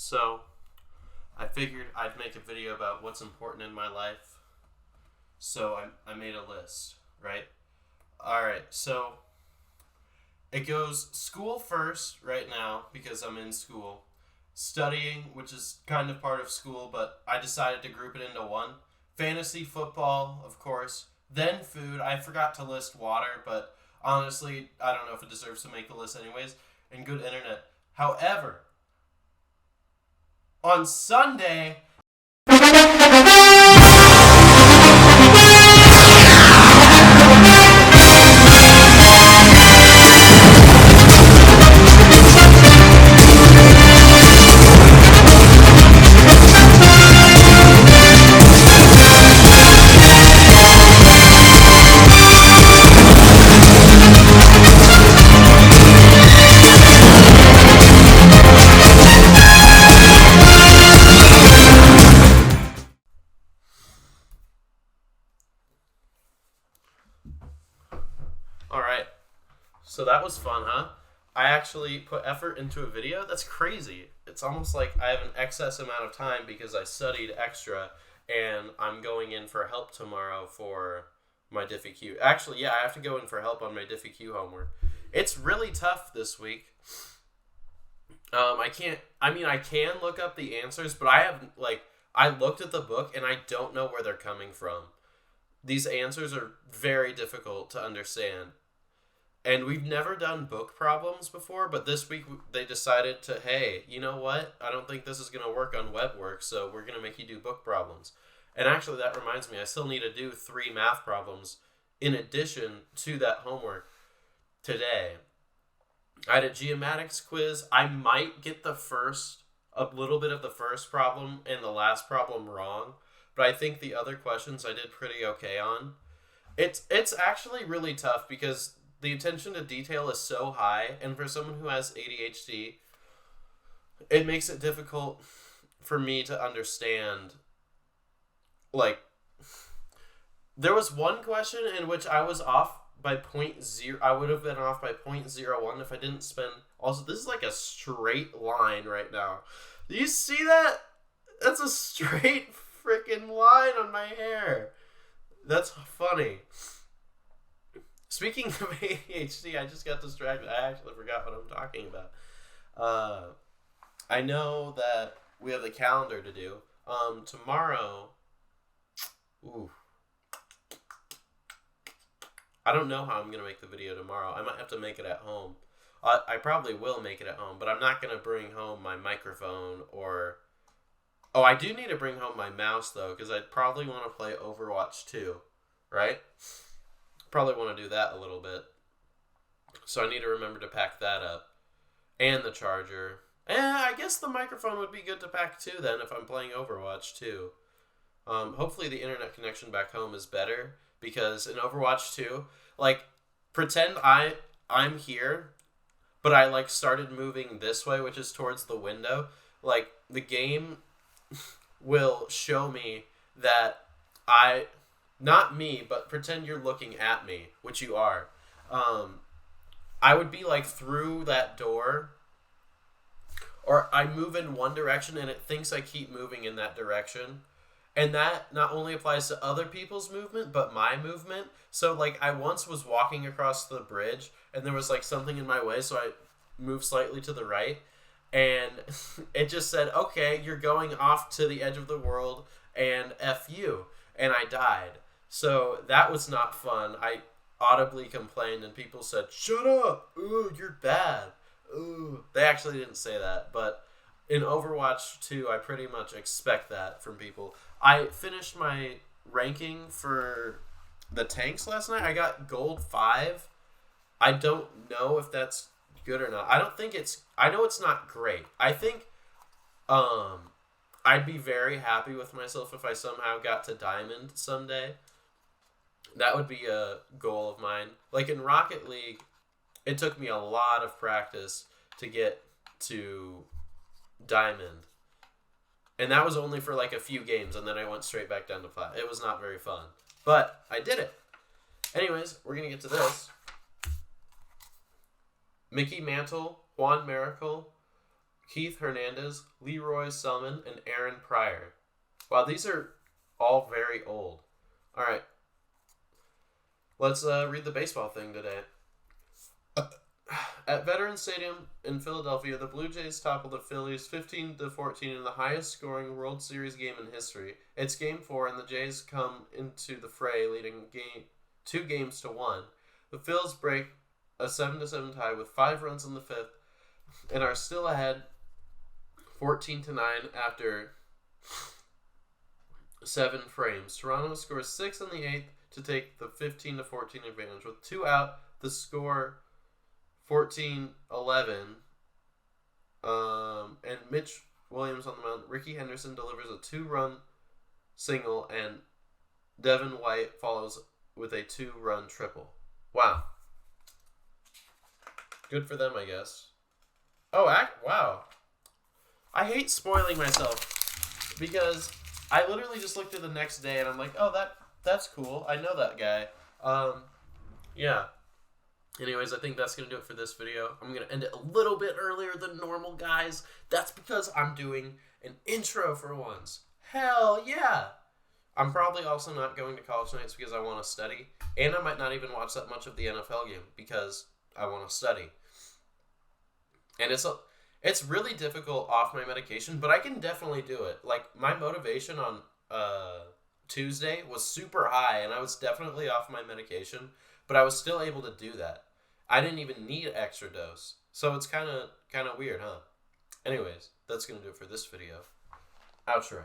So, I figured I'd make a video about what's important in my life. So, I made a list, right? Alright, so it goes school first right now because I'm in school. Studying, which is kind of part of school, but I decided to group it into one. Fantasy football, of course. Then food. I forgot to list water, but honestly, I don't know if it deserves to make the list anyways. And good internet. However, on Sunday, alright, so that was fun, huh? I actually put effort into a video. That's crazy. It's almost like I have an excess amount of time because I studied extra and I'm going in for help tomorrow for my DiffyQ. Actually, yeah, I have to go in for help on my DiffyQ homework. It's really tough this week. I can look up the answers, but I looked at the book and I don't know where they're coming from. These answers are very difficult to understand. And we've never done book problems before, but this week they decided to, hey, you know what? I don't think this is going to work on web work, so we're going to make you do book problems. And actually, that reminds me, I still need to do 3 math problems in addition to that homework today. I had a geomatics quiz. I might get a little bit of the first problem and the last problem wrong, but I think the other questions I did pretty okay on. It's actually really tough because the attention to detail is so high, and for someone who has ADHD, it makes it difficult for me to understand. Like, there was one question in which I was off by 0.0. I would have been off by 0.01 if I didn't spend. Also, this is like a straight line right now. Do you see that? That's a straight freaking line on my hair. That's funny. Speaking of ADHD, I just got distracted. I actually forgot what I'm talking about. I know that we have the calendar to do. Tomorrow. Ooh. I don't know how I'm going to make the video tomorrow. I might have to make it at home. I probably will make it at home, but I'm not going to bring home my microphone or... Oh, I do need to bring home my mouse, though, because I'd probably want to play Overwatch 2, right? Probably want to do that a little bit. So I need to remember to pack that up. And the charger. I guess the microphone would be good to pack, too, then, if I'm playing Overwatch 2. Hopefully the internet connection back home is better, because in Overwatch 2, pretend I'm here, but I, started moving this way, which is towards the window. The game will show me that not me, but pretend you're looking at me, which you are. I would be, through that door, or I move in one direction, and it thinks I keep moving in that direction. And that not only applies to other people's movement, but my movement. So, I once was walking across the bridge, and there was, something in my way, so I moved slightly to the right. And it just said, okay, you're going off to the edge of the world, and F you. And I died. So, that was not fun. I audibly complained, and people said, shut up! Ooh, you're bad. Ooh. They actually didn't say that, but in Overwatch 2, I pretty much expect that from people. I finished my ranking for the tanks last night. I got gold 5. I don't know if that's good or not. I know it's not great. I think I'd be very happy with myself if I somehow got to diamond someday. That would be a goal of mine. In Rocket League, it took me a lot of practice to get to diamond. And that was only for a few games, and then I went straight back down to plat. It was not very fun. But I did it. Anyways, we're going to get to this. Mickey Mantle, Juan Miracle, Keith Hernandez, Leroy Selman, and Aaron Pryor. Wow, these are all very old. All right, let's read the baseball thing today. At Veterans Stadium in Philadelphia, the Blue Jays toppled the Phillies 15-14 in the highest scoring World Series game in history. It's Game 4, and the Jays come into the fray, leading 2-1. The Phils break a 7-7 tie with 5 runs in the 5th and are still ahead 14-9 after 7 frames. Toronto scores 6 in the 8th to take the 15-14 advantage. With 2 out, the score 14-11, and Mitch Williams on the mound. Ricky Henderson delivers a 2-run single, and Devin White follows with a 2-run triple. Wow. Good for them, I guess. Oh, wow. I hate spoiling myself because I literally just looked at the next day and I'm like, oh, that's cool. I know that guy. Yeah. Anyways, I think that's going to do it for this video. I'm going to end it a little bit earlier than normal, guys. That's because I'm doing an intro for once. Hell yeah! I'm probably also not going to college nights because I want to study. And I might not even watch that much of the NFL game because I want to study. And it's really difficult off my medication, but I can definitely do it. Like, my motivation on Tuesday was super high, and I was definitely off my medication, but I was still able to do that. I didn't even need an extra dose. So it's kind of weird, huh? Anyways, that's going to do it for this video. Outro.